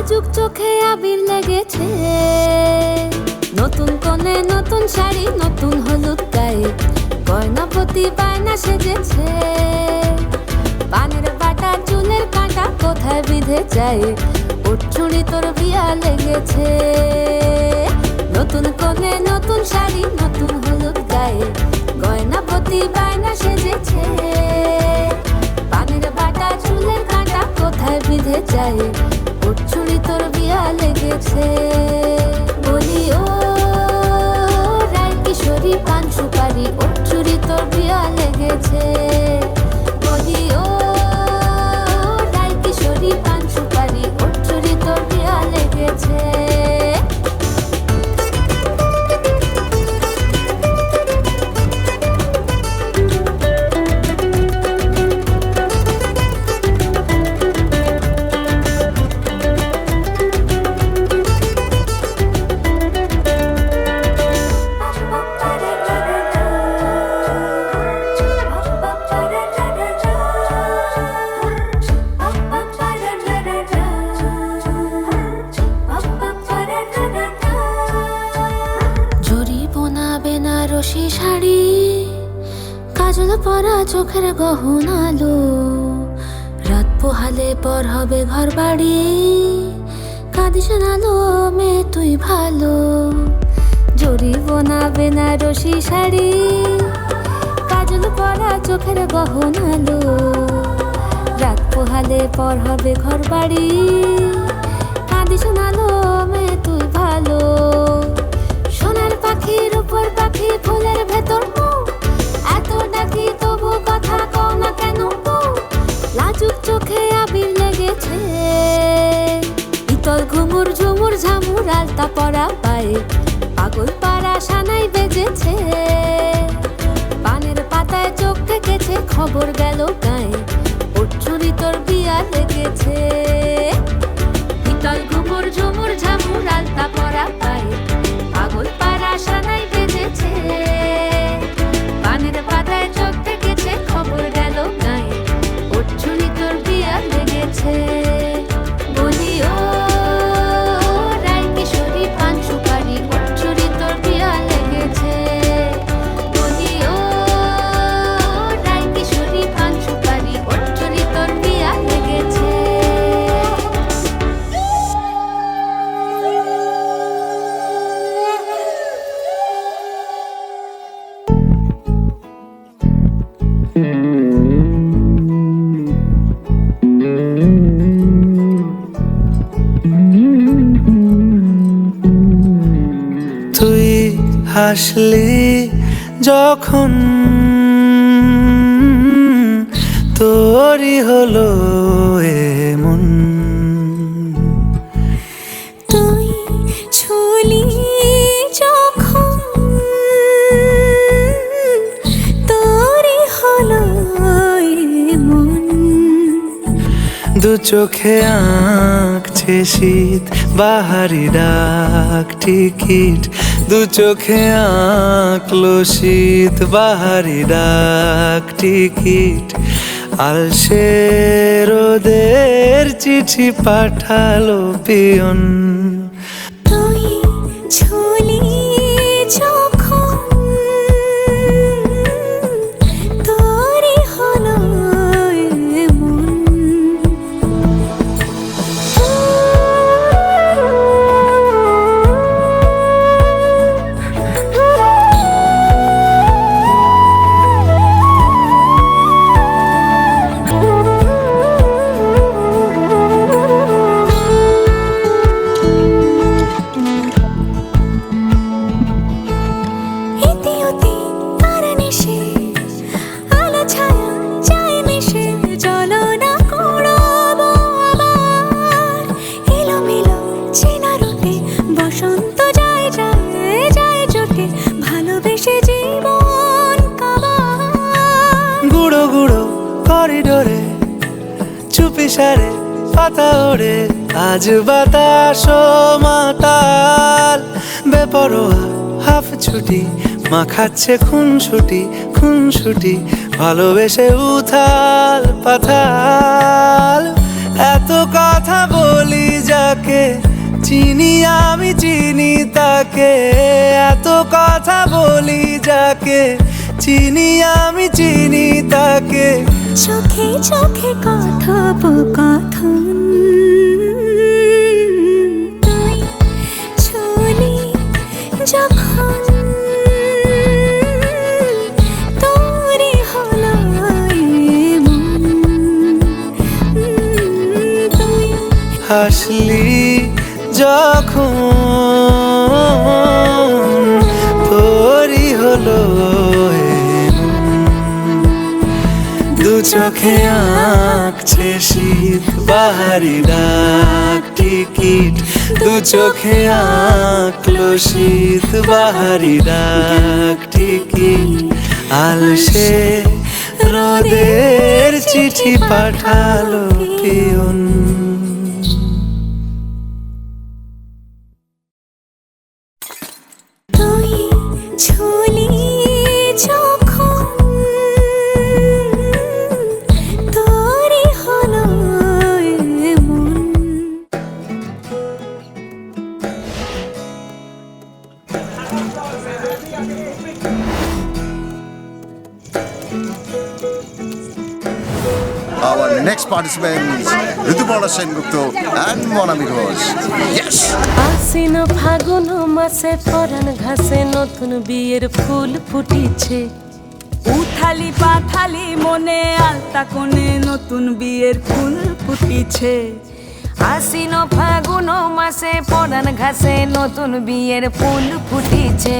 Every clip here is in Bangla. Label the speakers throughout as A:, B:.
A: লাজুক চোখে আবির লেগেছে, নতুন কোণে নতুন শাড়ি, নতুন হলুদ গায়ে, গয়নাপতি বায়না সেজেছে। পানের বাটা চুলের কাঁটা কোথায় বিঁধে যায়, ওর চুড়ি তোর বিয়া লেগেছে। নতুন কোণে নতুন শাড়ি, নতুন হলুদ গায়ে, গয়নাপতি বায়না সেজেছে। পানের বাটা চুলের কাঁটা কোথায় বিঁধে যায়, ওর চুড়ি তোর বিয়া লেগেছে। বলি ও রায় কিশোরী পান সুপারি, ওর চুড়ি তোর বিয়া লেগেছে। বলি ও রায় কিশোরী পান সুপারি, ওর চুড়ি তোর বিয়া লেগেছে। বেনারসি শাড়ি, কাজল পরা চোখের গহনালো, রাত পোহালে পর হবে ঘর বাড়ি, কাঁদিস নালো মেয়ে তুই ভালো। জরি বোনা বেনারসি শাড়ি, কাজল পরা চোখের গহনালো, রাত পোহালে পর হবে ঘর বাড়ি, কাঁদিস নালো মেয়ে তুই ভালো। সোনার পাখির উপর পাখি, ফুলের ভেতর মুখ, এত ডাকি তবু কথা কও না কেন বউ। লাজুক চোখে আবির লেগেছে, ইতল ঘুমুর ঝুমুর ঝামুর আলতা পরা পায়ে, পাগল পাড়া সানাই বেজেছে। পানের পাতায় চোখ থেকেছে, খবর গেল গায়ে, ওর চুরি তোর বিয়া লেগেছে। ইতল ঘুমুর ঝুমুর ঝামুর আলতা পরা পায়ে, পাগল পাড়া সানাই বেজেছে। পানের পাতায় চোখ থেকেছে, খবর গেল গায়ে, ওর চুরি তোর বিয়া লেগেছে। বলি ও রায় কিশোরী পান সুপারি, ওর চুরি তোর বিয়া লেগেছে। বলি ও রায় কিশোরী পান সুপারি, ওর চুরি তোর বিয়া লেগেছে।
B: তুই হাসলি যখন, তোরই হলো এমন।
A: তুই ছুলি যখন, তোরই হলো মন।
B: দু চোখে আঁকছে শীত, বাহারি ডাক টিকিট, দু চোখে আঁকলো শীত, বাহারি ডাক টিকিট। আলসে রোদের চিঠি পাঠালো পিয়ন।
A: তুই ছুলি যখন, তোরই হলো মন।
B: করিডোরে চুপি সারে পাতা ওড়ে, আজ বাতাস মাতাল, বেপরোয়া হাফ ছুটি, মাখাচ্ছে খুনসুটি, ভালোবেসে উথাল পাথাল। এত কথা বলি যাক যাকে চিনি আমি চিনি তাকে, এত কথা বলি যাকে চিনি আমি চিনি তাকে।
A: চোখে চোখে কথোপকথন, তুই ছুলি যখন তোরই হলো এমন, তুই
B: হাসলি যখন তোরই হলো দু চোখে আঁকছে শীত বাহারি ডাক টিকিট, দু চোখে আঁকলো শীত বাহারি ডাক টিকিট। আলসে রোদের চিঠি পাঠালো পিয়ন।
A: তুই ছুলি যখন তোরই হলো এমন।
C: Our next participants, Rituparna Sengupta and Monami Ghosh. Yes!
D: আশ্বিন ফাগুন মাসে পরাণ ঘাসে নতুন বিয়ের ফুল ফুটিছে।
E: উথালি পাথালি মনে আলতা কোণে নতুন বিয়ের ফুল ফুটিছে।
D: আশ্বিন ফাগুন মাসে পরাণ ঘাসে নতুন বিয়ের ফুল ফুটিছে।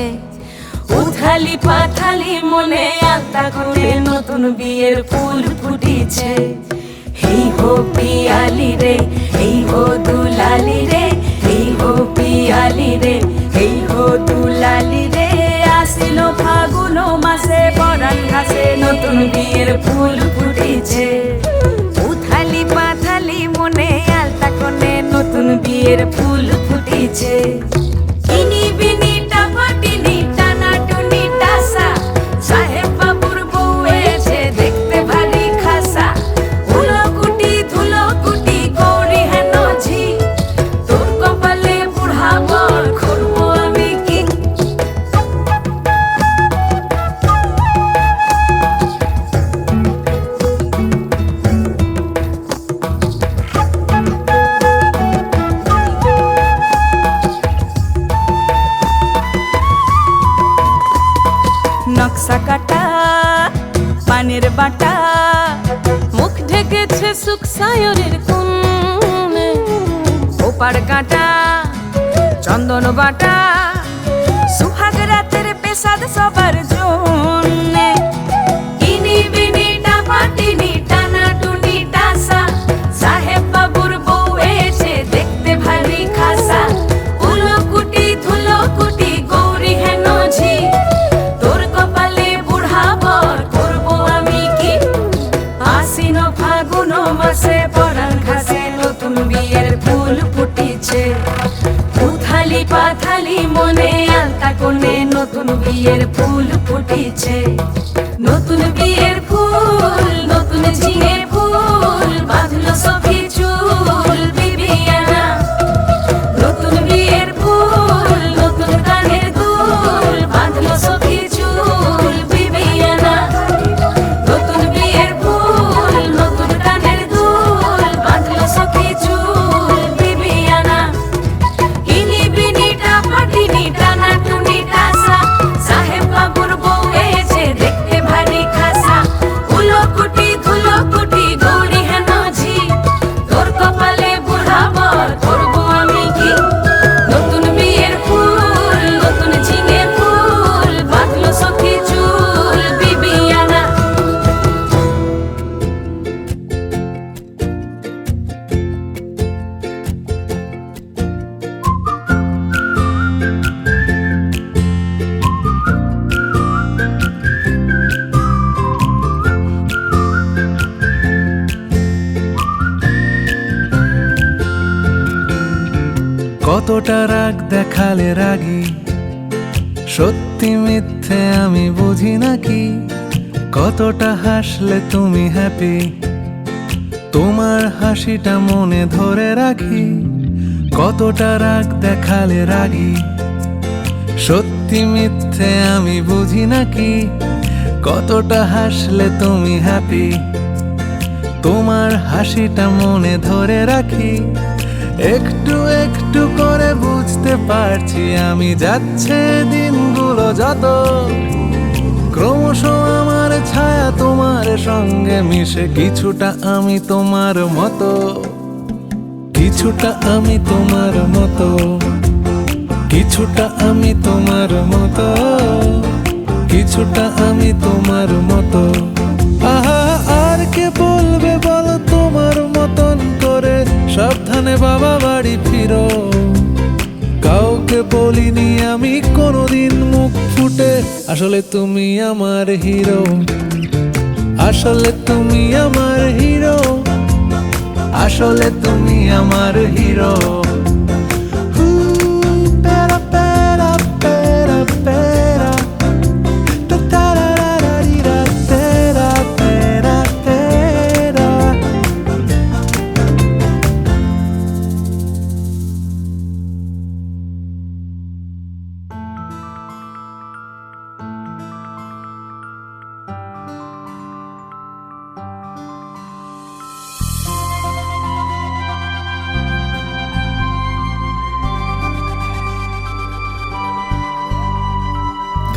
D: উথালি পাথালি মনে আলতা কোণে নতুন বিয়ের ফুল ফুটিছে। এই হো পিয়ালি রে, এই হো দুলালি রে, এই হো পিয়ালি রে, এই হো দুলালি রে।
E: আসিল ফাগুন মাসে পরাণ ঘাসে নতুন বিয়ের ফুল ফুটিছে।
D: উথালি পাথালি মনে আলতা কোণে নতুন বিয়ের ফুল ফুটিছে। ইনি বিনি টাপাটিনি টানা টুনি টাসা, সাহেব বাবুর বউ এসে দেখতে ভারী খাসা। উলকুটি ধুলকুটি গৌরী হেন ঝি, তোর কপালে বুড়া বর করবো আমি কি।
E: নকশা কাটা পানের বাটা,
D: মুখ ঢেকেছে সুখ সায়রের কোণে। ওপার কাটা চন্দন বাটা,
E: সুহাগ রাতের পেশাদ সবার জন্যে।
D: ইনি বিনি টাপাটিনি টানা টুনি টাসা, সাহেব বাবুর বউ এসে দেখতে ভারী খাসা। উলকুটি ধুলকুটি গৌরী হেন ঝি, তোর কপালে বুড়া বর করবো আমি কি। আশ্বিন ফাগুন মাসে পরাণ ঘাসে নতুন বিয়ের ফুল ফুটিছে। উথালি পাথালি মনে আলতা কোণে নতুন বিয়ের ফুল ফুটিছে। নতুন বিয়ের ফুল নতুন ঝিঙে ফুল, বাঁধলো সখী চুল বিবিয়ানা। নতুন বিয়ের ফুল নতুন কানের দুল, বাঁধলো সখী চুল বিবিয়ানা। নতুন বিয়ের ফুল নতুন কানের দুল, বাঁধলো সখী চুল বিবিয়ানা। ইনি বিনি টাপাটিনি টানা টুনি টাসা, সাহেব বাবুর বউ এসে দেখতে ভারী খাসা। উলকুটি ধুলকুটি গৌরী হেন ঝি, তোর কপালে বুড়া বর করবো আমি কি। নতুন বিয়ের ফুল নতুন ঝিঙে ফুল, বাঁধলো সখী চুল বিবিয়ানা।
B: কতটা রাগ দেখালে রাগী, সত্যি মিথ্যে আমি বুঝি নাকি। কতটা হাসলে তুমি হ্যাপি, তোমার হাসিটা মনে ধরে রাখি। কতটা রাগ দেখালে রাগী, সত্যি মিথ্যে আমি বুঝি নাকি, কতটা হাসলে তুমি হ্যাপি, তোমার হাসিটা মনে ধরে রাখি, একটু একটু করে বুঝতে পারছি আমি যাচ্ছে দিনগুলো যত, ক্রমশ আমার ছায়া তোমার সঙ্গে মিশে, কিছুটা আমি তোমার মতো, কিছুটা আমি তোমার মতো, কিছুটা আমি তোমার মতো, কিছুটা আমি তোমার মতো। আহা আর কে বলবে বলো তোমার মতন করে, সাবধানে বাবা বাড়ি ফিরো। কাউকে বলিনি আমি কোনোদিন মুখ ফুটে, আসলে তুমি আমার হিরো, আসলে তুমি আমার হিরো, আসলে তুমি আমার হিরো।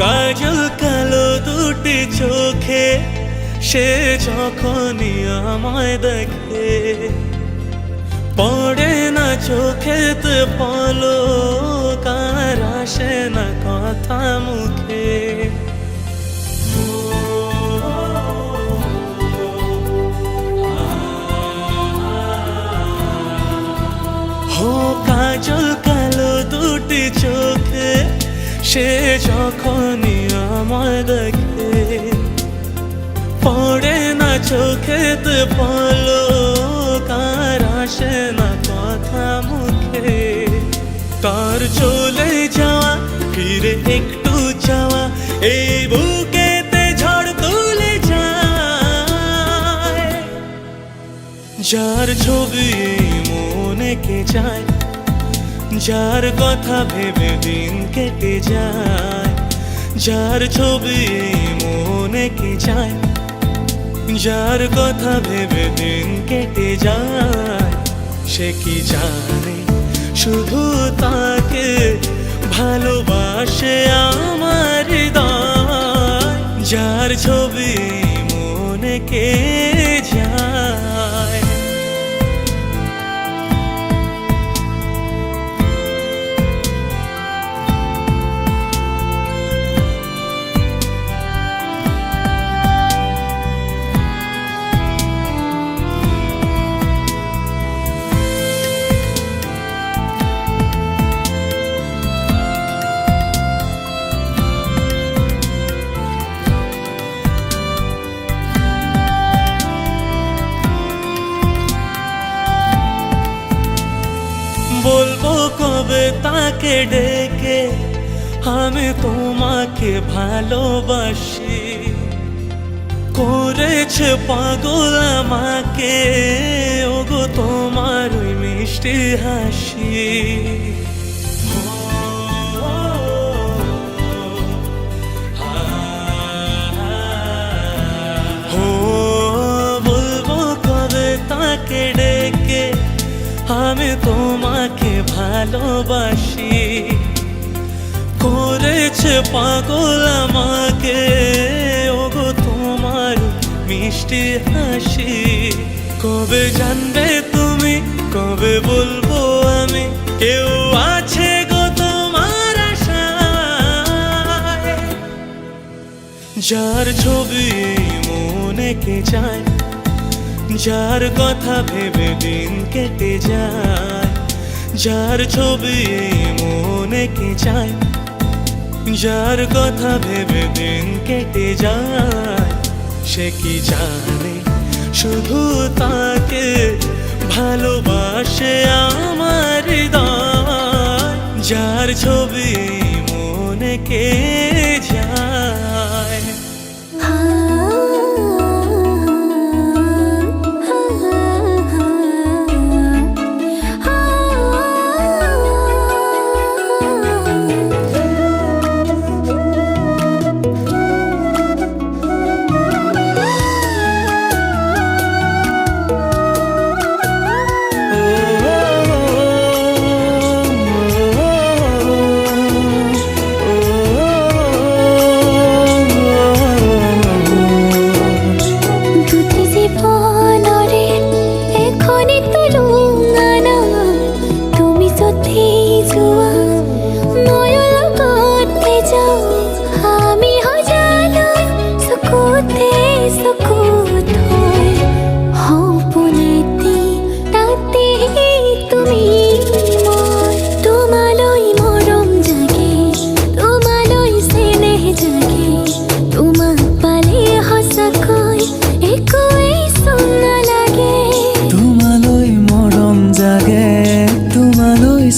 F: কাজল কালো দুটি চোখে সে যখনই আমায় দেখে, পড়ে না চোখেতে পলক, আর আসে না কথা মুখে। হো কাজল কালো দুটি চোখে সে যখনই আমায় দেখে, পড়ে না চোখেতে পলক, আর আসে না কথা মুখে। তার চলে যাওয়া ফিরে একটু যাওয়া, এই বুকেতে ঝড় তুলে যায়। যার ছবি মনে কে যায়, যার কথা ভেবে দিন কেটে যায়, যার ছবি মনে কে যায়, যার কথা ভেবে দিন কেটে যায়। সে কি জানে শুধু তাকে ভালোবাসে আমার হৃদয়, যার ছবি মনে কে যায়। বলবো কবে তাকে ডেকে আমি তোমাকে ভালোবাসি, করেছে পাগল আমাকে ওগো তোমার ওই মিষ্টি হাসি। বলবো কবে তাকে ডেকে আমি তোমাকে ভালোবাসি, করেছে পাগল আমাকে ওগো তোমার মিষ্টি হাসি। কবে জানবে তুমি, কবে বলবো আমি, কেউ আছে গো তোমার আশায়। যার ছবি মনে কে যায়, যার কথা ভেবে দিন কেটে যায়, যার ছবি মনে কে যায়, যার কথা ভেবে দিন কেটে যায়। সে কি জানে শুধু তাকে ভালোবাসে আমার হৃদয়, যার ছবি মনে কে যায়।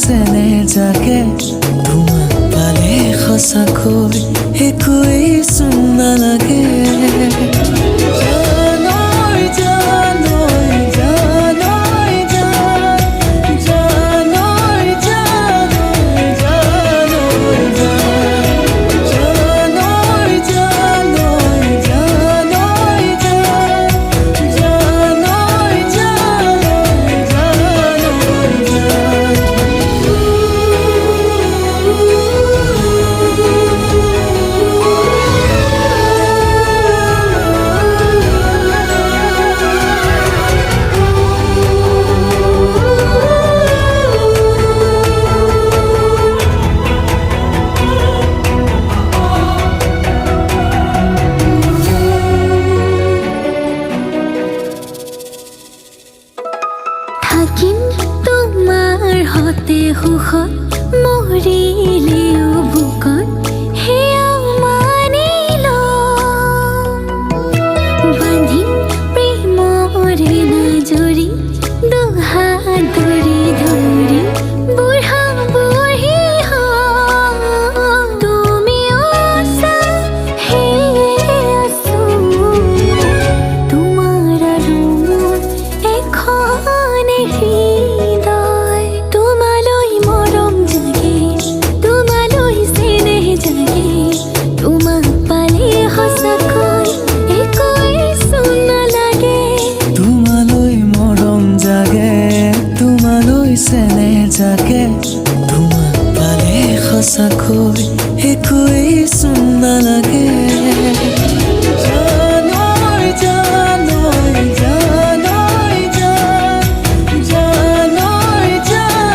B: চেনে জাগে তোমাক পালে সঁচাকৈ একোৱেই চোন নালাগে জানৈ জানৈ জানৈ জানৈ জানৈ জানৈ জানৈ জানৈ জানৈ
A: থাকিম তোমাৰ হতে সুখত মৰিলেও বুকত সেয়াও মানি লম বান্ধিম প্ৰেমৰে নাজৰি দুহাত ধৰি ধৰি বুঢ়া বুঢ়ী হম তুমিও আছা সেয়ে আছো তোমাৰ আৰু মোৰ এখনে হৃদয় তোমালৈ মৰম জাগে তোমালৈ চেনেহ জাগে তোমাক পালে সঁচাকৈ একোৱেই চোন নালাগে
B: তোমালৈ মৰম জাগে তোমালৈ চেনেহ জাগে তোমাক পালে সঁচাকৈ একোৱেই চোন নালাগে জানৈ জানৈ জানৈ জানৈ জানৈ জানৈ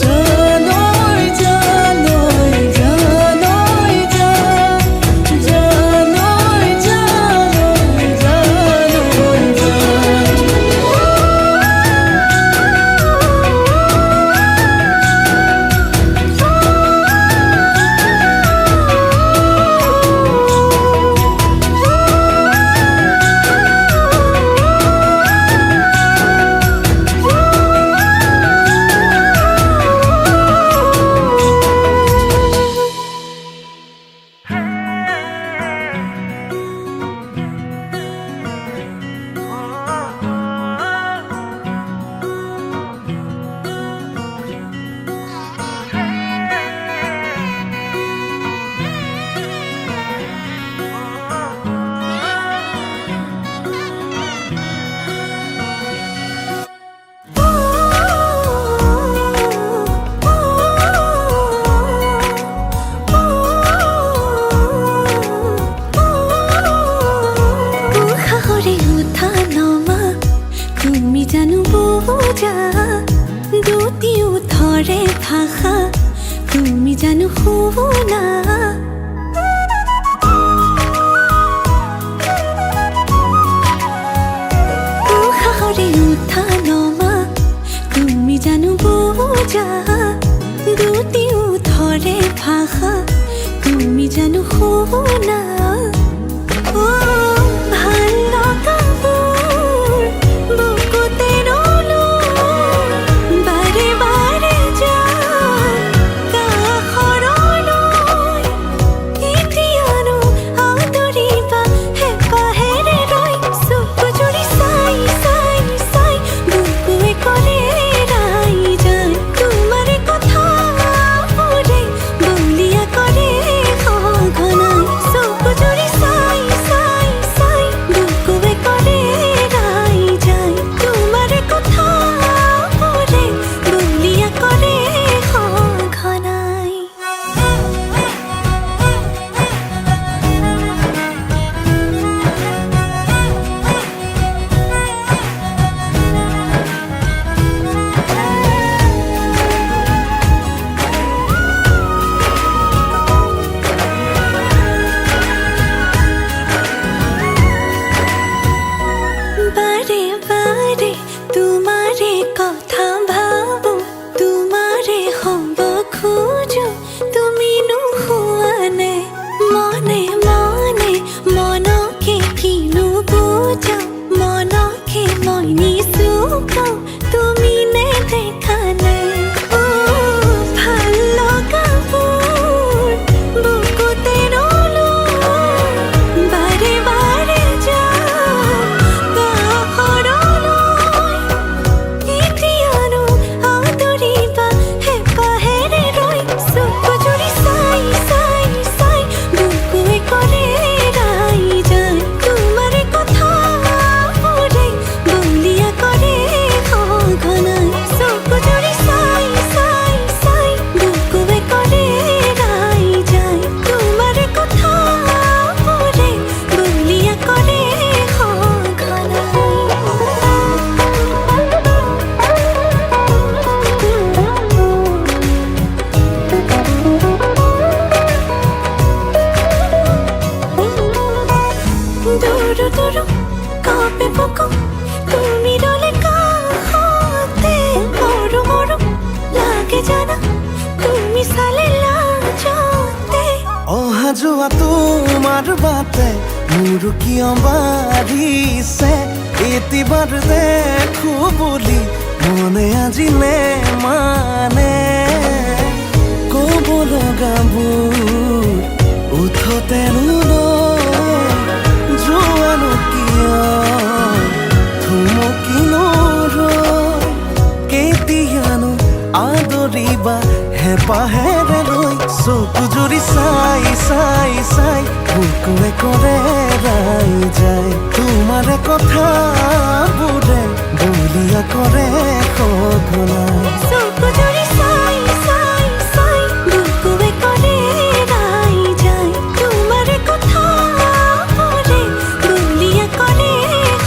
B: জানৈ জানৈ জানৈ
A: উশাহৰে উঠা নমা তুমি জানো বুজা দুটি ওঠৰে ভাষা তুমি জানো শুনা উশাহৰে উঠা নমা তুমি জানো বুজা দুটি ওঠৰে ভাষা তুমি জানো শুনা ভাল লগাবোৰ বুকুতে ৰলো বাৰে বাৰে যাম কাষৰলৈ এতিয়ানো আদৰিবা হেঁপাহেৰে ৰৈ চকু জুৰি চাই চাই চাই বুকুৱে কৰে ৰাই যায় তোমাৰে কথাবোৰে বলিয়া কৰে সঘনাই চকু
B: তোমাৰ বাটে মোৰ কিয় বাঢ়িছে এতিবাৰ দেখো বুলি মনে আজিলে মানে ক'ব লগাবোৰ উঠতে যোৱানো কিয় থুমকিনো কেতিয়ানো আদৰিবা হেঁপাহেৰে লৈ চকু জুৰি চাই চাই চাই বুকুৱে কৰে ৰাই যায় তোমাৰে কথাবোৰে বলিয়া কৰে সঘনাই
A: চকু জুৰি চাই চাই চাই বুকুৱে কৰে ৰাই যায় তোমাৰ কথাবোৰে বলিয়া কৰে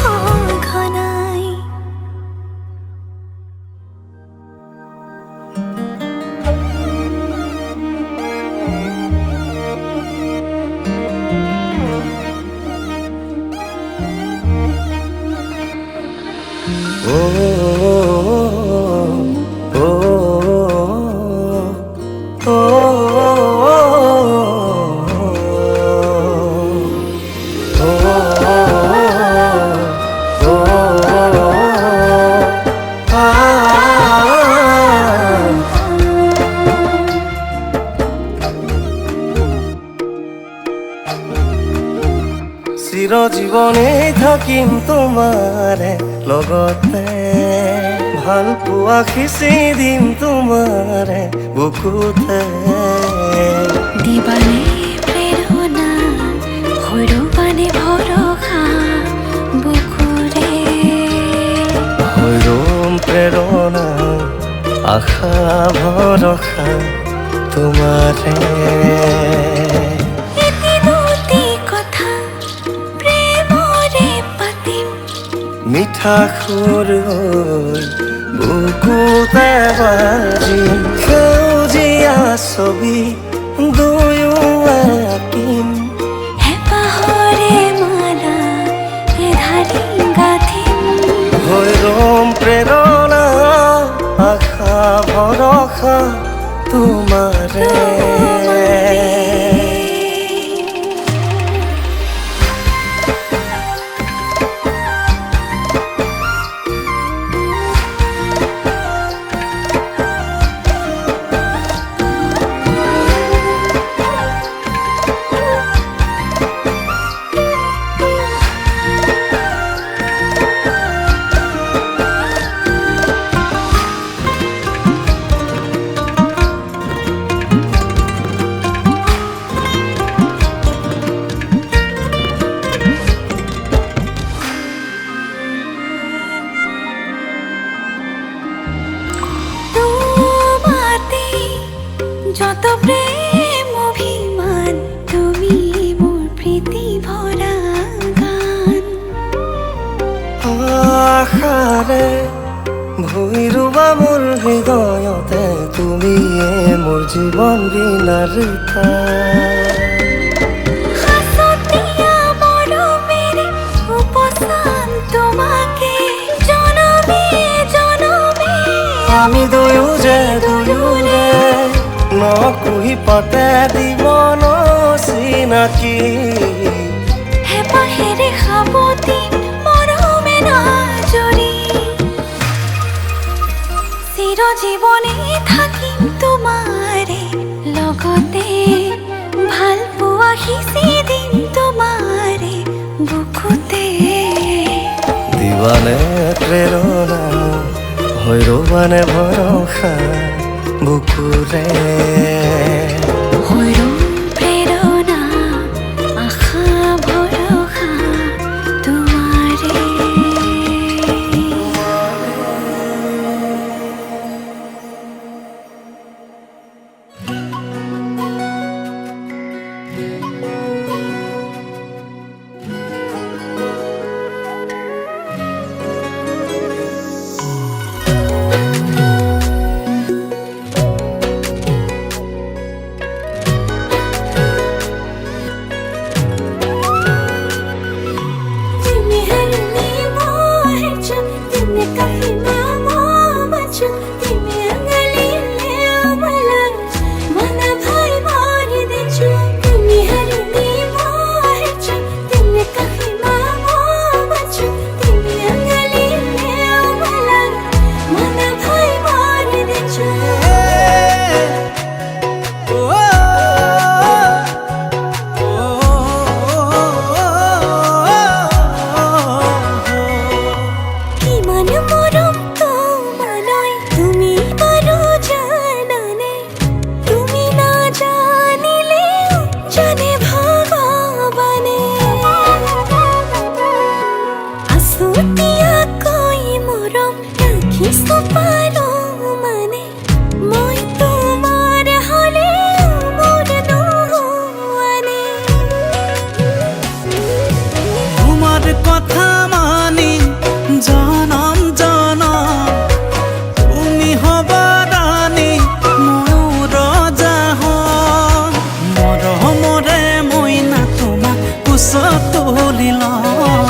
A: সঘনাই।
B: চিৰজীৱনে থাকিম তোমাৰে লগতে ভাল পোৱা সিঁচি দিম তোমাৰে বুকুতে
A: দিবানে প্ৰেৰণা সৰুবানে ভৰসা বুকুৰে
B: হৈৰম প্ৰেৰণা আশা ভৰসা তোমাৰে
A: এদিনতে কথা প্ৰেমৰে পাতিম
B: মিঠা সুৰ হৈ বুকুতে বাজিম সেউজীয়া ছবি দুয়ো আঁকিম
A: হেঁপাহৰে মালা এধাৰি গাঁঠিম
B: হৈৰম প্ৰেৰণা আশা ভৰসা তোমাৰে
A: যত প্রেম অভিমান তুমি মোর প্রীতি ভরা গান
B: আশাৰে ভুই ৰুবা মোৰ হৃদয়তে তুমিয়ে মোৰ জীৱন বিনাৰ
A: হাসতিয়া মরমেরে উপসান তোমাকে জনমে জনমে
B: আমি দুয়ো যে দুয়োৰে নকুহি পাতে জীৱন চিনাকি
A: হেঁপাহেৰে সাবতি মৰমে নাজৰি চিৰজীৱনে থাকিম তোমাৰে লগতে ভাল পোৱা সিঁচি দিম তোমাৰে বুকুতে
B: দিৱানে প্ৰেৰণা হৈৰবানে ভৰসা বুকুৰে
A: হৈৰম প্ৰেৰণা আশা ভৰসা তোমাৰে কিছু পাৰো মানে মই তোমাৰ হলে মোৰ নোহোৱানে
G: তোমার কথা মানি জনম জনম তুমি হবা রানী ময়ো ৰজা হম মৰমৰে মই না তোমাক কোচত তুলি লম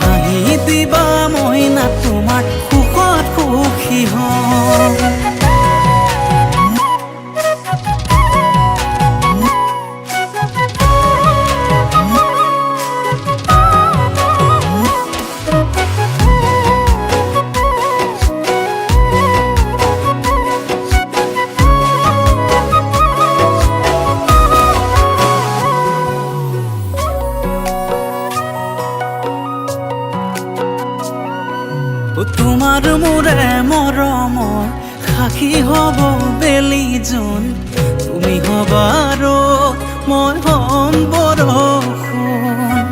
G: হাঁহি দিবা মই না তোমাক সুখত সুখী হম তোমাৰ মোৰে মৰমৰ সাক্ষী হ'ব বেলি জোন তুমি হবা আৰু মই হ'ম বৰষুণ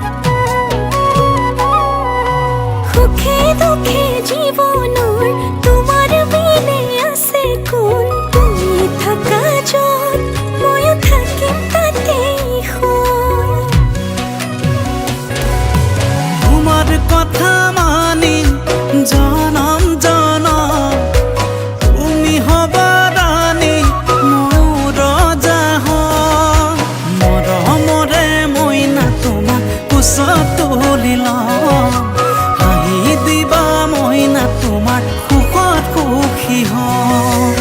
A: সুখে দুখে জীৱনৰ তোমাৰ বিনে আছে কোন তুমি থাকা য'ত ময়ো থাকিম তাতেই শুন
G: তোমাৰ কথা মানি জনম জনম তুমি হবা ৰানী ময়ো ৰজা হম মৰমৰে মই না তোমাক কোচত তুলি লম হাঁহি দিবা মই না তোমাক সুখত সুখী হম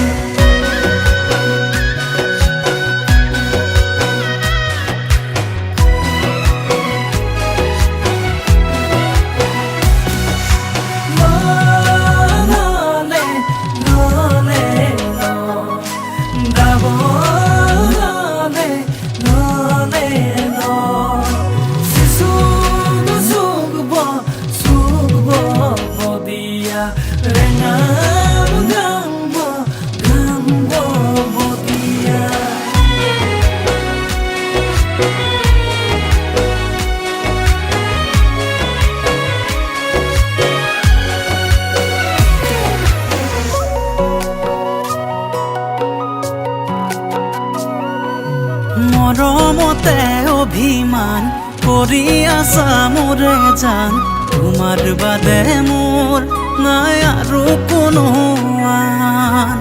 G: মৰমতে অভিমান কৰি আছা মোৰে জান তোমাৰ বাদে মোৰ নাই আৰু কোনো আন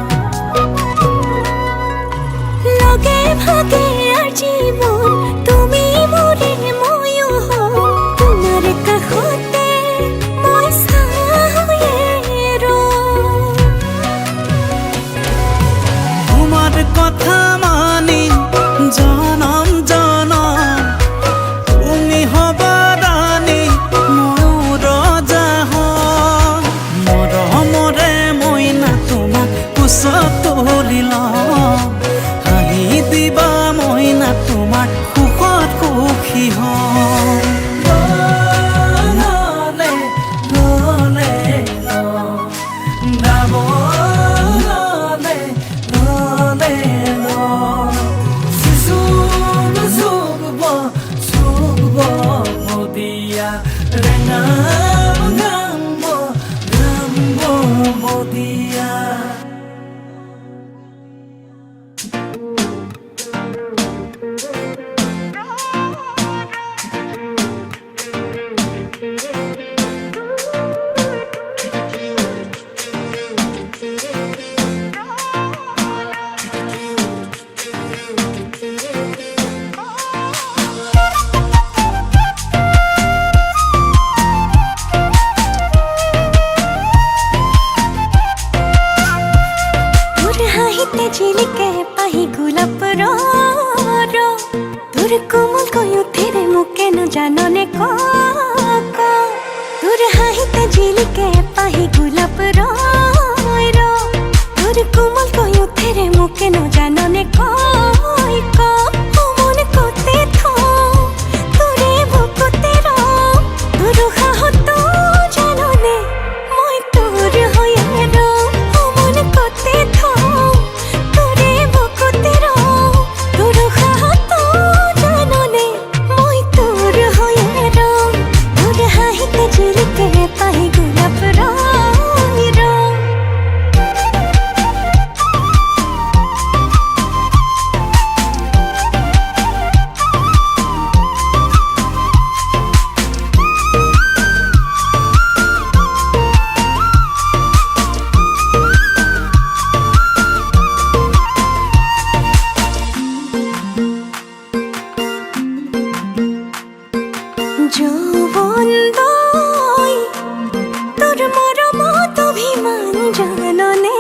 A: লগে ভাগে আর জীবন তুমি মোরে ময়ো হম তোমার কাষতে মই চাহয়ে ৰম
G: তোমাৰ কথা মানি জনম জনম তুমি হবা ৰানী ময়ো ৰজা হম মৰমৰে মই না তোমাক কোচত তুলি লম হাঁহি দিবা মই না তোমাক সুখত সুখী হম
A: ঝিলিকে পাহি গোলাপ তোর কোমল কয়ু থেরে মুকেন জাননে তোর হাহিতে ঝিলিকে পাহি গোলাপ তোর কোমল কয়ু থেরে মুকেন জাননে মন কতে তোরে বুকতে তোর হাহত জাননে মই তোর হয়ে মন কতে তোরে বুকতে তোর হাহত জাননে মই তোর হয়ে তোর হাহিতে ঝিলিকে পাহি গোলাপ জাননে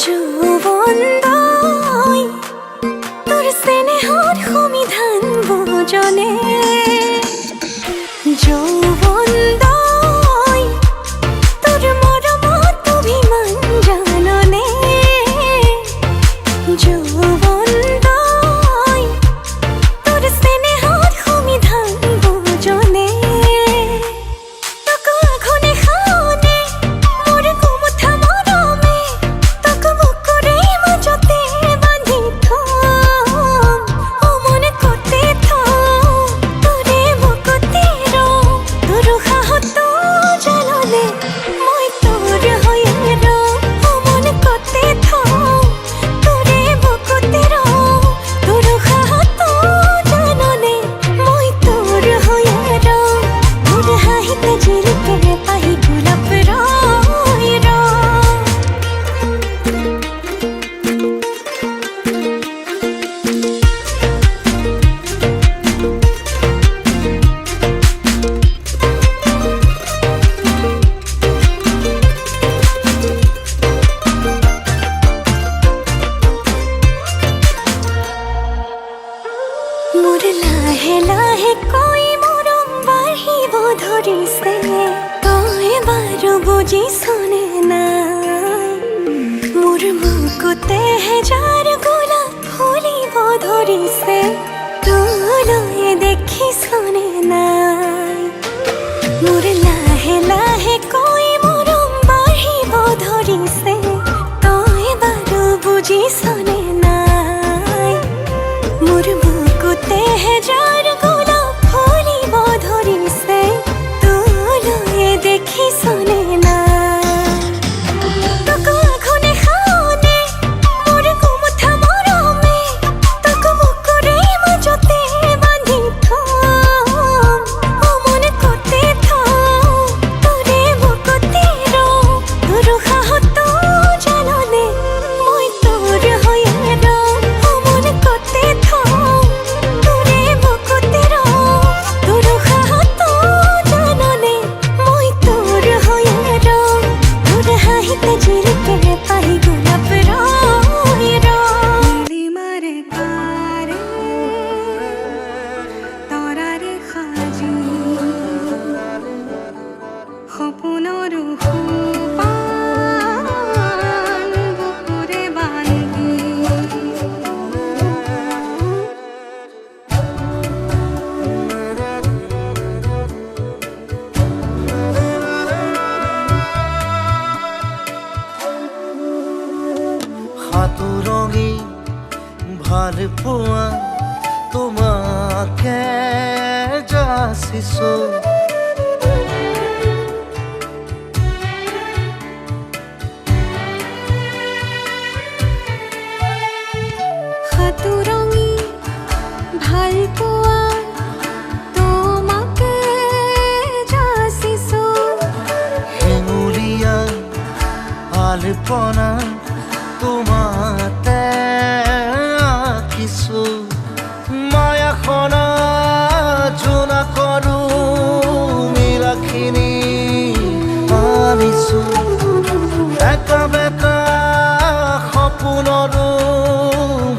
A: যৌবন দই তোর স্নেহৰ সমিধান বুজনে যৌবন দই তোর মৰমত অভিমান জাননে যৌবন দই তোর স্নেহৰ সমিধান বুজনে তোক আঘোনে খাওনে মোৰ কুমুঠা মৰমে তোক বুকুৰে মাজতে বান্ধি থম ও মনে কতে থম তোৰে বুকুতে তোৰ সাহত জাননে মই তোৰ হৈয়ে ৰম ও মনে কতে থম তোৰে বুকুতে তোৰ সাহত জাননে মই তোৰ হৈয়ে ৰম তোৰ হাঁহিতে জিলিকে পাহি গোলাপ ৰয় ৰ মোৰ লাহে লাহে কৈ মৰম বাঢ়িব ধৰিছে তই বাৰু বুজিছনে নাই মোৰ বুকুতে হেজাৰ গোলাপ ফুলিব ধৰিছে তোলৈ দেখিছনে নাই মোৰ লাহে লাহে কৈ মৰম বাঢ়িব ধৰিছে তই বাৰু বুজিছনে নাই মোৰ বুকুতে হেজাৰ গোলাপ ফুলিব ধৰিছে তোলৈ দেখিছনে নাই তোক আঘোনে খাওনে মোৰ কুমুঠা মৰমে তোক বুকুৰে মাজতে বান্ধি থম ও মনে কতে থম তোৰে বুকুতে তোৰ সাহত জাননে মই তোৰ হৈয়ে ৰম ও মনে কতে থম তোৰে বুকুতে তোৰ সাহত জাননে মই তোৰ হৈয়ে ৰম তোৰ হাঁহিতে জিলিকে পাহি গোলাপ ৰয় ৰ নীলিমাৰে কাৰে তৰাৰে সাজি সপোনৰ সোপান বুকুৰে বান্ধি
B: সাতুৰঙি ভাল পোৱা তোমাকে যাচিছো
A: সাতুৰঙি ভাল পোৱা তোমাকে যাচিছো
B: হেঙুলীয়া আলপনা তোমাতে আঁকিছো মায়াখনা জোনা কৰো মিলাখিনি আনিছো একা বেকা সপোনৰো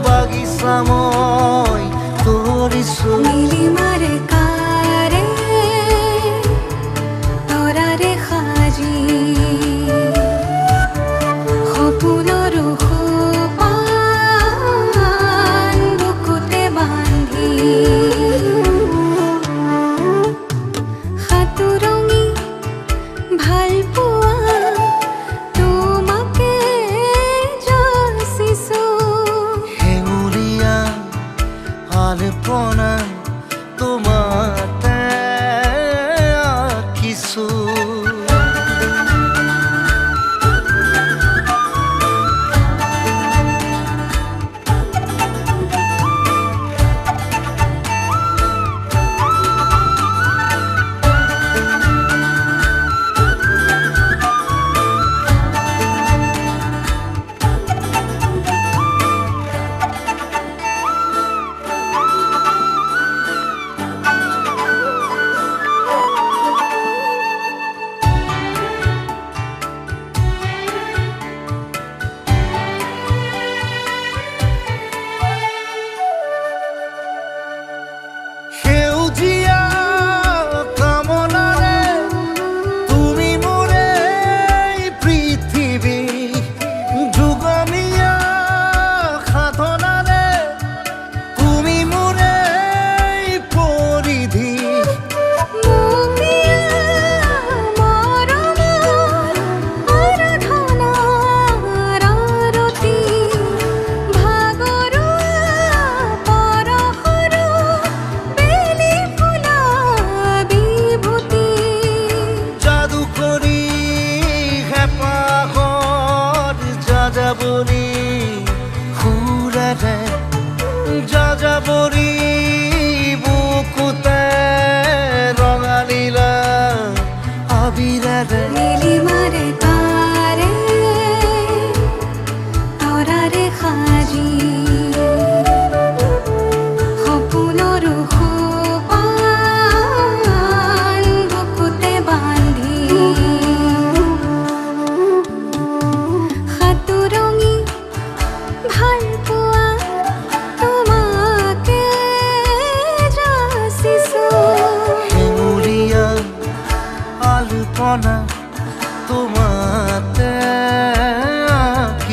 B: বাগিচা মই কৰিছো
A: নীলিমাৰে কাৰে তৰাৰে সাজি সপোনৰ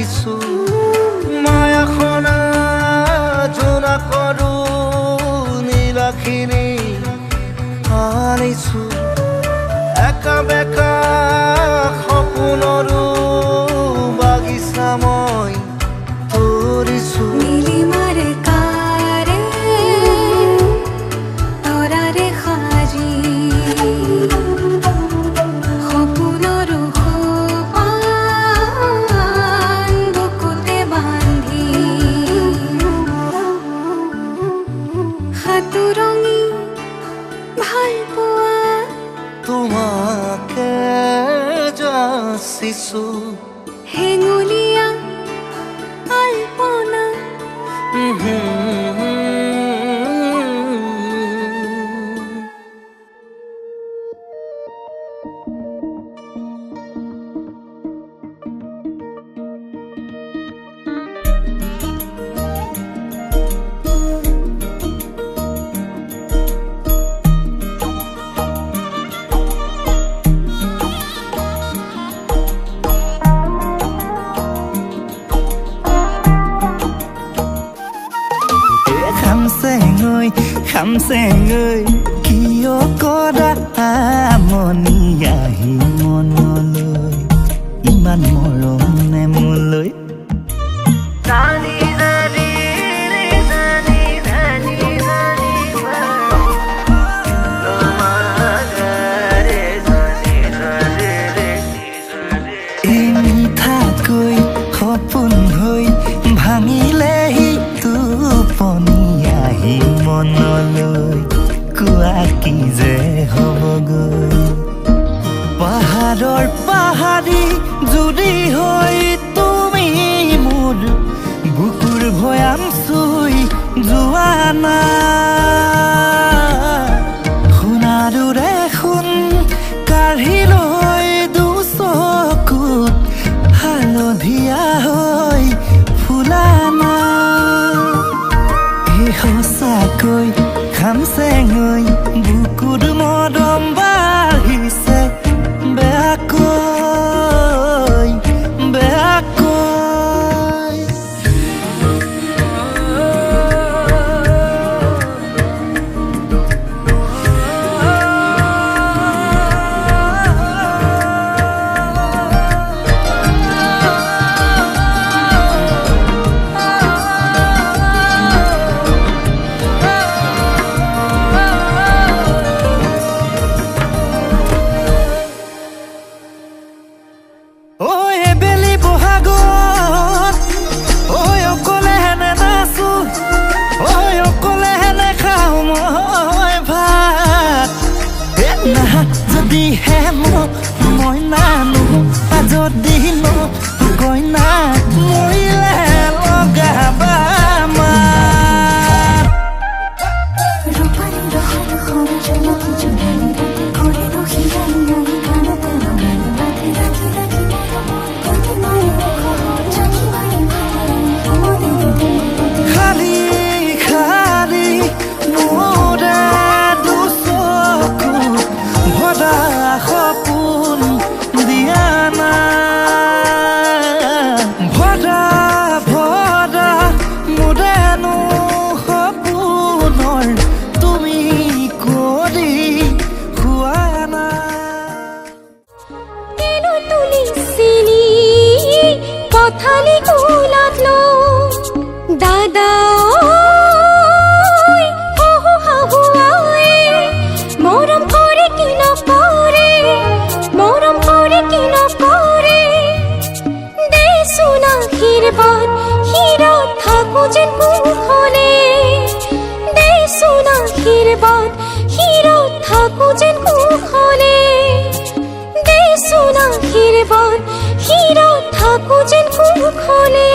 B: হাৰিছো মায়াখনা জোনা কৰো নীলাখিনি হাৰিছো একা বেকা সপোনৰো বাগিচা মই তৰিছো
A: নীলিমাৰ কাৰে তৰাৰে সাজি সপোনৰ সোপান বুকুতে বান্ধি সাতুৰঙি ভাল পোৱা
B: তোমাকে যাচিছো
A: হেঙুলীয়া আলপনা
G: খাম চেঙৈ কিয় কৰা আমনি আহি মনলৈ ইমান মৰম নে মোলৈ এই মিঠাকৈ সপোন হৈ ভাঙিলেহি টোপনি আহি মনলৈ কোৱা কি যে হ'বগৈ পাহাৰৰ পাহাৰী জুৰি হৈ তুমি মোৰ বুকুৰ ভৈয়াম চুই যোৱা না সোণাৰুৰে সোণ কাঢ়ি লৈ দুচকুত হালধীয়া হৈ ফুলা না সঁচাকৈ খাম চেঙৈ বুকুৰ মৰম বাঢ়িছে বেয়াকৈ বেয়াকৈ যদিহে মই নানো যদি কইনা মৰিলে লগাবা খালি খালি মোৰে দুচকু ভৰা সপোন দিয়া না ভৰা ভৰা মোৰেনো সপোনৰ তুমি কৰি খোৱা না
A: তুলিছিলি পথালি কোলাত দাদা মৰম কৰে কি নকৰে মৰম কৰে কি নকৰে দেচোন আশীৰ্বাদ শিৰত থাকো যেন কুশলে দেচোন আশীৰ্বাদ শিৰত থাকো যেন কুশলে দেচোন আশীৰ্বাদ শিৰত থাকো যেন কুশলে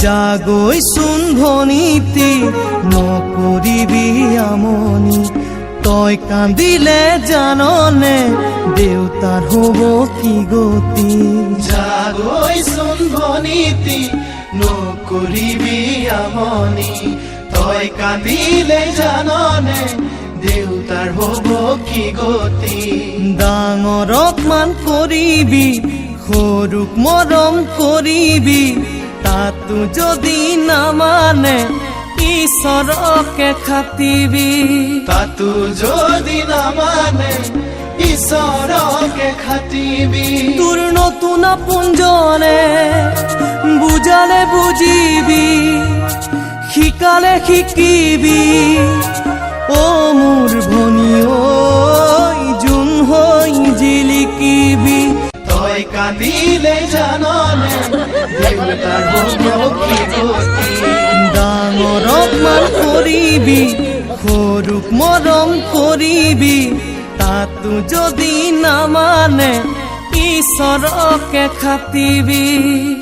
G: জাগৈচোন ভনীতি নকৰিবি আমনি তই কান্দিলে জাননে দেউতাৰ হ'ব কি গতি
B: জাগৈচোন ভনীতি নকৰিবি আমনি তই কান্দিলে জাননে দেউতাৰ হ'ব কি গতি
G: ডাঙৰক মান কৰিবি সৰুক মৰম কৰিবি তাতো যদি নামানে ঈশ্বৰকে খাটিবি
B: তাতো যদি নামানে ঈশ্বৰকে খাটিবি
G: তোৰ নতুন আপোনজনে বুজালে বুজিবি শিকালে শিকিবি অ মোৰ ভনী ঐ যোন হৈ জিলিকিবি
B: তই কান্দিলে জাননে দেউতাৰ হ'ব কি গতি
G: ডাঙৰক মান কৰিবি সৰুক মৰম কৰিবি তাতো যদি নামানে ঈশ্বৰকে খাটিবি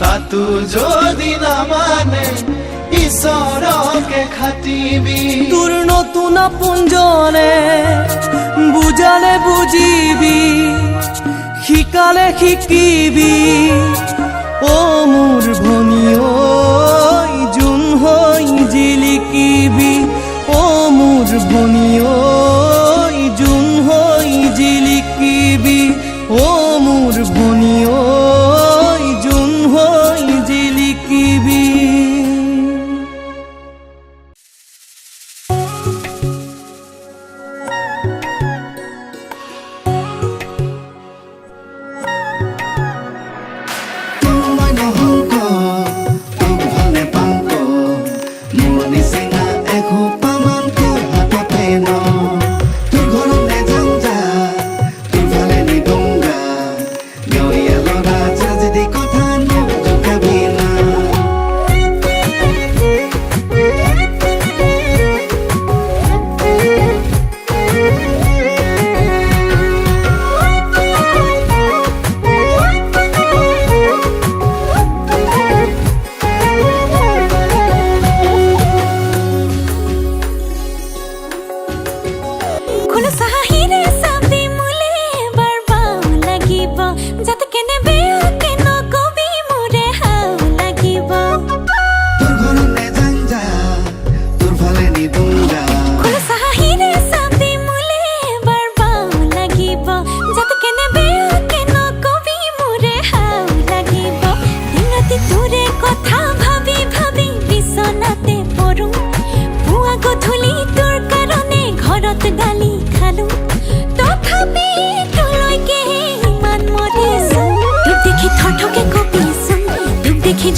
B: তাতো যদি নামানে ঈশ্বৰকে খাটিবি
G: তোৰ নতুন আপোনজনে বুজালে বুজিবি শিকালে শিকিবি অ মোৰ ভনী ঐ যোন হৈ জিলিকিবি অ মোৰ ভনী ঐ যোন হৈ জিলিকিবি অ মোৰ ভনী ঐ যোন হৈ জিলিকিবি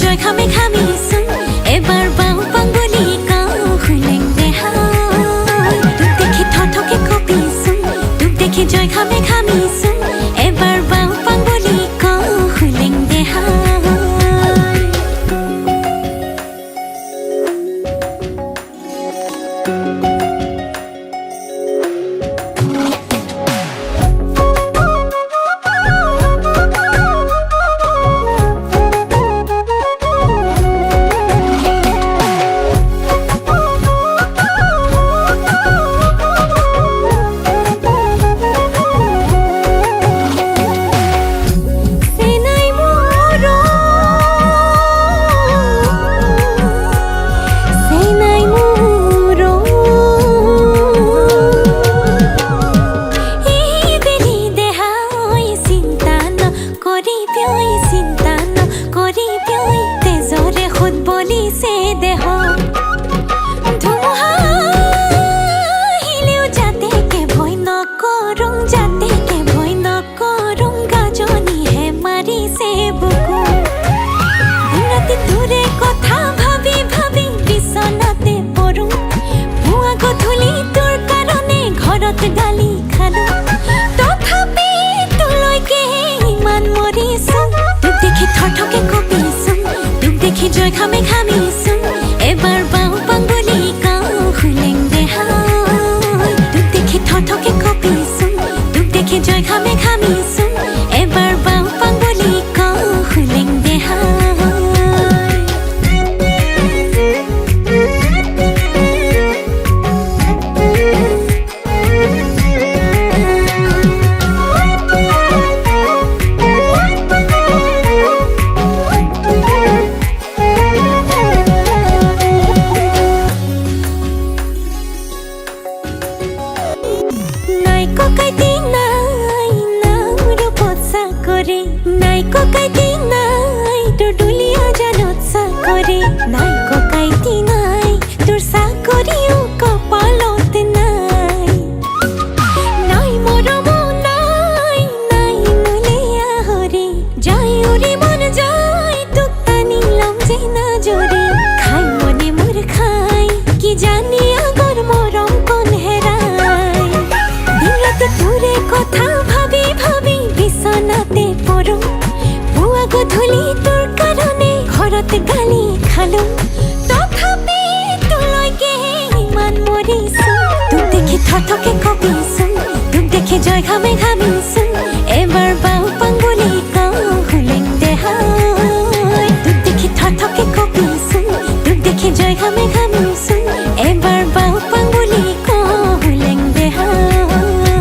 A: জয় খামে খামিছোন এবাৰ বাও পাঙ্গুলি কাও খুলেং দেহাই তোক দেখি থথকে কপিছোন তোক দেখি জয় খামে খামিছোন এবাৰ বাও পাঙ্গুলি কাও খুলেং দেহাই ককাইতে নাই নাম রূপসা করে নাই ককাইতে নাই তোর ডুলিয়া জানত সা করে নাই ককাইতে নাই তোর সা করিও কপালত নাই নাই মরম নাই নাই মুলিয়া হরে যাই উড়ি মন যাই তুক টানিলাম যে না জোরে খাই মনে মোর খাই কি জানি আগর মরম কোন হেরাই দিনরাত তোরে কথা ভাবি ভাবি বিছনাতে পড়ো বুয়া গধূলি তোর কারণে ঘৰত গালি খালো তথাপি তোলৈকে ইমান মৰিছো তোক দেখি থথকে কঁপিছো তোক দেখি জয় ঘামে ঘামিছো এবাৰ বাও পাঙ্গুলি কওঁ হুলেং দেহাই তোক দেখি থথকে কঁপিছো তোক দেখি জয় ঘামে ঘামিছো এবাৰ বাও পাঙ্গুলি কওঁ হুলেং দেহাই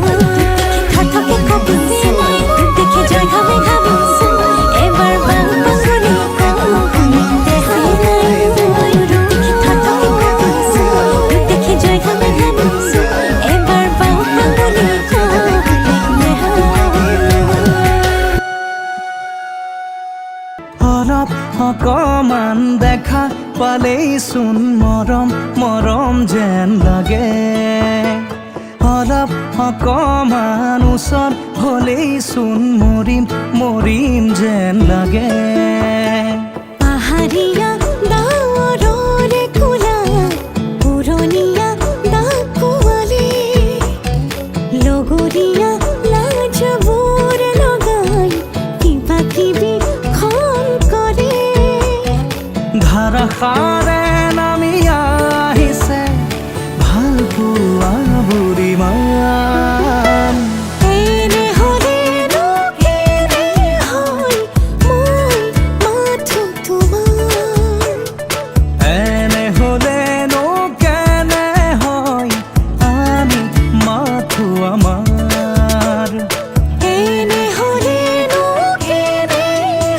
A: তোক দেখি থথকে কঁপিছো তোক দেখি জয় ঘামে ঘামিছো এবাৰ বাও পাঙ্গুলি কওঁ হুলেং দেহাই তোক দেখি থথকে কঁপিছো তোক দেখি জয় ঘামে ঘামিছো এবাৰ বাও পাঙ্গুলি কওঁ হুলেং দেহাই
G: অলপ অকমান দেখা পালেই চোন মৰম মৰম যেন লাগে অলপ অকমান ওচৰ হ'লেই চোন মৰিম মৰিম যেন লাগে
A: পাহাৰীয়া ডাৱৰৰে কোলা পুৰণীয়া ডাকুৱালী লগৰীয়া লাজবোৰ লগাই কিবা কিবি খন কৰে
G: ধাৰাসাৰে নামি আহিছে ভাল পোৱা বুঢ়ীমান
A: এনে হ'লেনো কেনে হয় মই মাথো তোমাৰ
G: এনে হ'লেনো কেনে হয় আমি মাথো আমাৰ
A: এনে হ'লেনো কেনে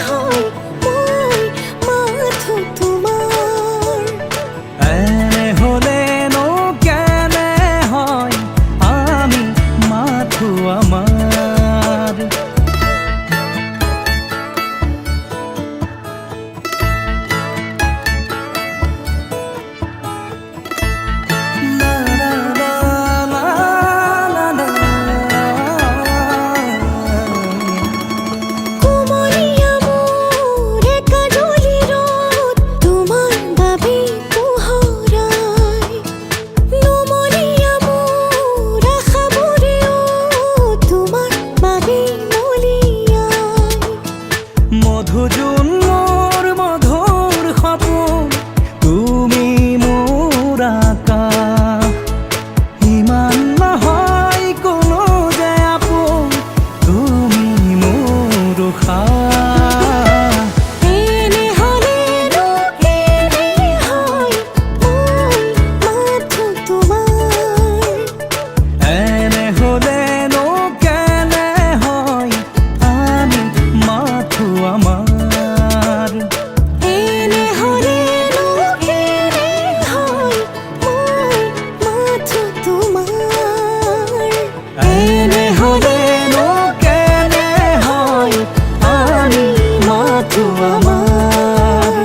A: হয় মই মাথো তোমাৰ
G: এনে হ'লেনো কেনে হয় আমি মাথো আমাৰ লা লা লা লা লা
A: কুমলীয়া মোৰ একাডলি ৰ'দ তোমাৰ বাবে পোহৰাই নুমলীয়া মোৰ আশাবোৰেও তোমাৰ বাবে মলিয়াই
G: মধুজোন মোৰ মধুৰ সপোন তুমি মোৰ আকাশ ইমান নহয় কোনো যে আপোন তুমি মোৰ উশাহ
A: এনে হ'লেনো কেনে হয় মই মাথো তোমাৰ
G: এনে হ'লেনো কেনে হয় আমি মাথো আমাৰ
A: এনে হ'লেনো কেনে হয় মই মাথো তোমাৰ
G: এনে হ'লেনো কেনে হয় আমি মাথো আমাৰ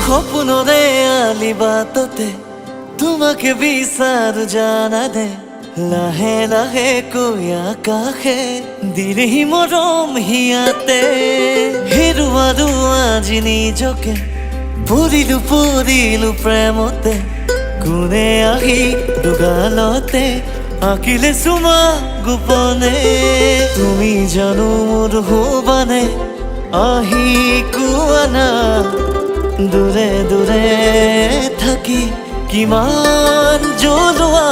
H: স্বপ্নৰে আলিবাটতে তোমাকে বিচাৰো জানানে লাহে লাহে কৈ আকাশে দিলেহি মৰম হিয়াতে হেৰুৱাৰো আজি নিজকে পৰিলো প্ৰেমতে কোনে আহি দুগালতে আঁকিলে চুমা গোপনে তুমি জানো মোৰ হবানে আহি কোৱা না দূৰে দূৰে থাকি কিমান জ্বলোৱা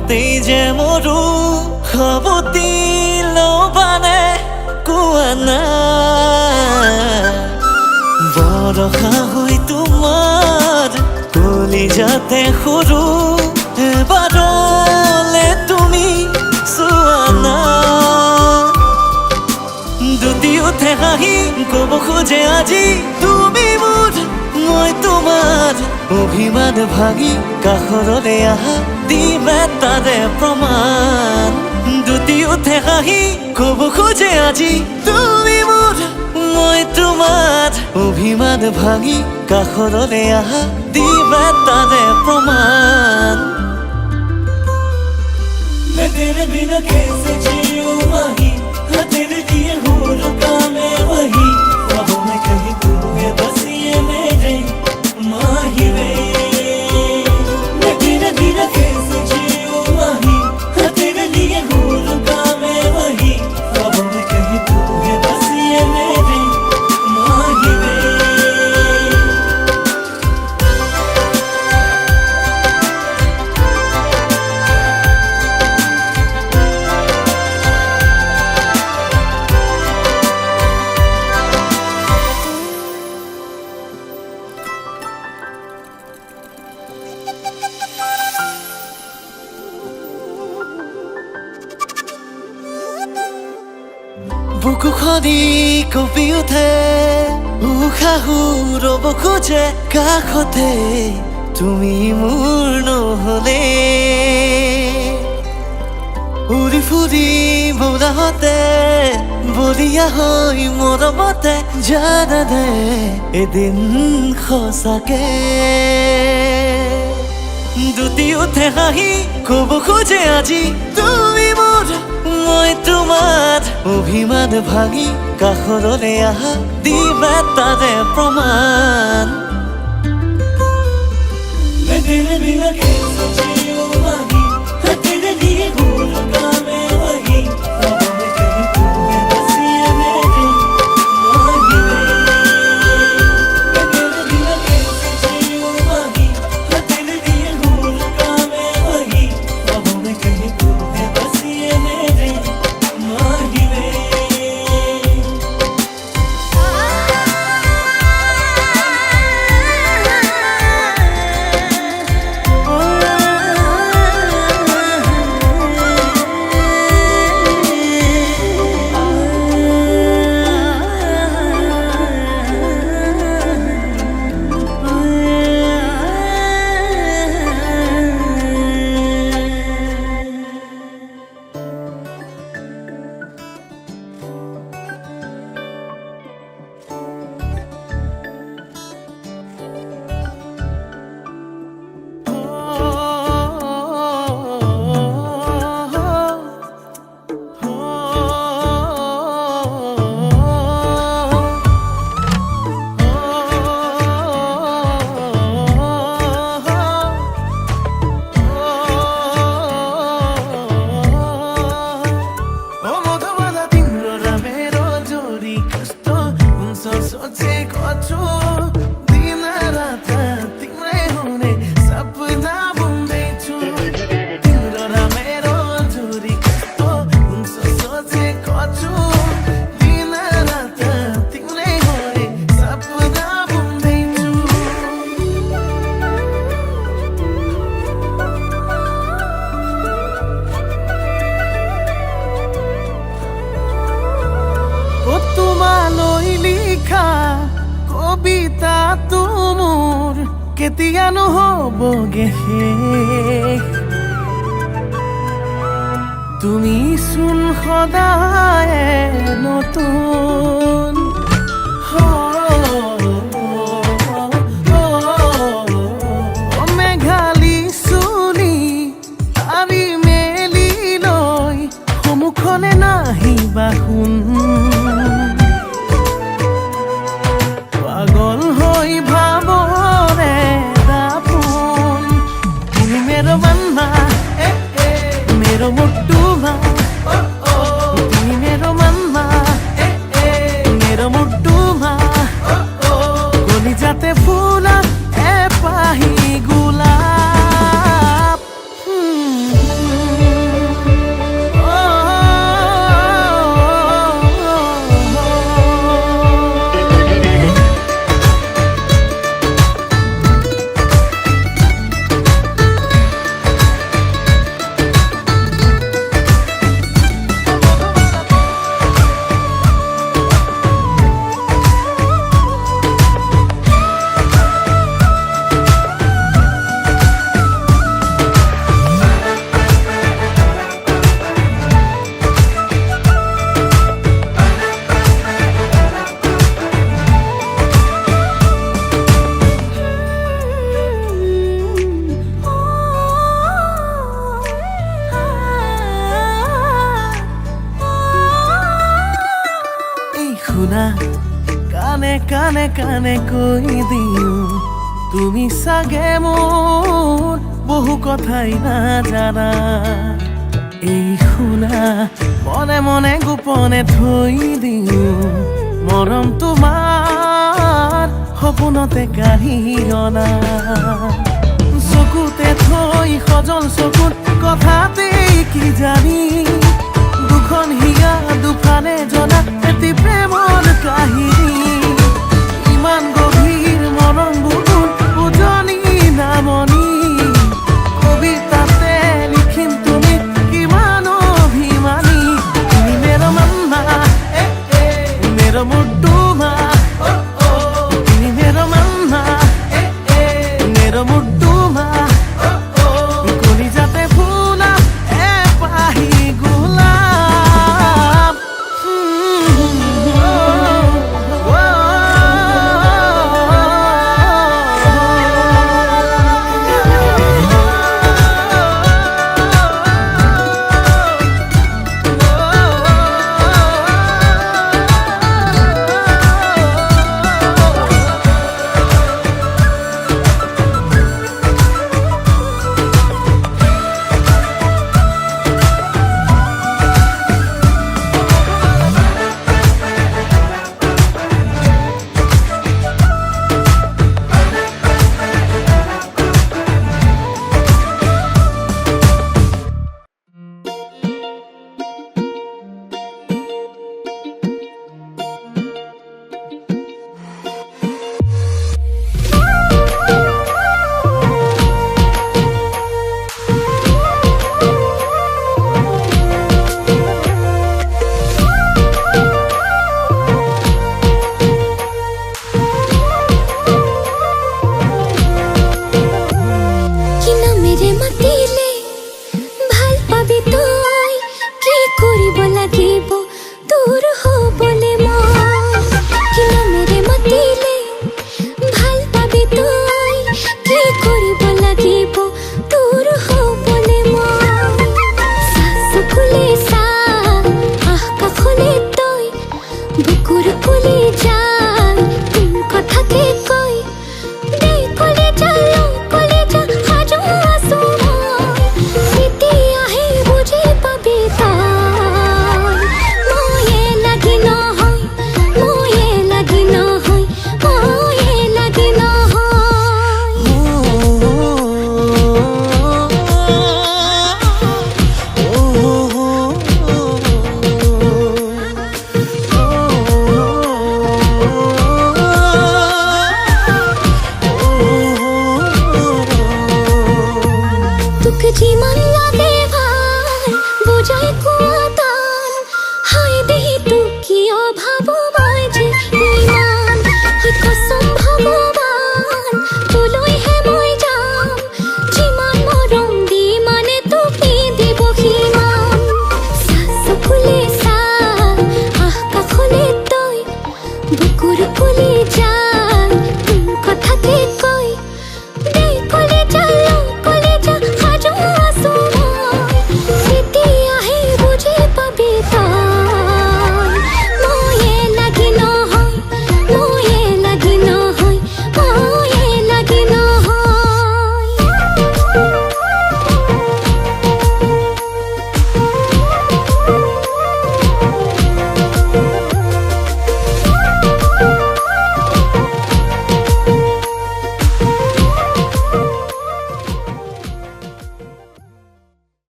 H: ভাবতেই যে মরু সাৱতি লবানে কোৱা না বৰষা হৈ তোমাৰ কলিজাতে সৰু এবাৰলে তুমি চোৱা না দুটি উঠে হাঁহি ক'ব খোজে আজি তুমি মোৰ মই তোমাৰ অভিমান ভাঙি কাষৰলৈ আহা দিবা তাৰে প্ৰমাণ দুটি উঠে হাঁহি ক'ব খোজে আজি তুমি মোৰ মই তোমাৰ অভিমান ভাঙি কাষৰলৈ আহা দিবা তাৰে প্ৰমাণ मैं तेरे बिना कैसे जीऊं माही हाँ तेरे लिए हो रुका मैं वही ख्वाबों में कहीं तू है बस ये मेरे माही वे मैं तेरे बिना कैसे जीऊं माही हाँ तेरे लिए हो रुका मैं वही ख्वाबों में कहीं तू है बस ये मेरे माही वे বুকুখনি কঁপি উঠে উশাহু ৰ'ব খোজে কাষতে তুমি মোৰ নহ'লে উৰি ফুৰি বলাহতে বলিয়া হৈ মৰমতে জানানে এদিন সঁচাকে দুটি উঠে হাঁহি ক'ব খোজে আজি তুমি মোৰ মই তোমাৰ অভিমান ভাঙি কাষৰলৈ আহা দিবা তাৰে প্ৰমাণ मैं तेरे बिना कैसे जीऊं माही हाँ तेरे लिए हो रुका मैं वही ख्वाबों में कहीं तू है बस ये मेरे माही वे मैं तेरे बिना कैसे जीऊं माही हाँ तेरे लिए हो रुका मैं वही ख्वाबों में कहीं तू है बस ये मेरे माही वे কবিতা তোৰ কেতিয়ানো হ'বগে শেষ তুমি চোন সদায় নতুন মেঘালী চুলি আৰি মেলি লৈ সন্মুখলে নাহিবা শুন পাগল হৈ ভাবৰে দাপোন তুমি मेरो मनमा मेरो मुट्टुमा তুমি मेरो मनमा मेरो मुट्टुमा कलिजाते फुला एपाही गुलाब
B: কানে কানে কৈ দিও তুমি চাগে মোৰ বহু কথাই নাজানা এই শুনা মনে মনে গোপনে থৈ দিও মৰম তোমাৰ সপোনতে কাঢ়ি অনা চকুতে থৈ সজল চকুত কথাতেই কি জানি দুখন হিয়া দুফালে জনা এটি প্ৰেমৰ কাহিনী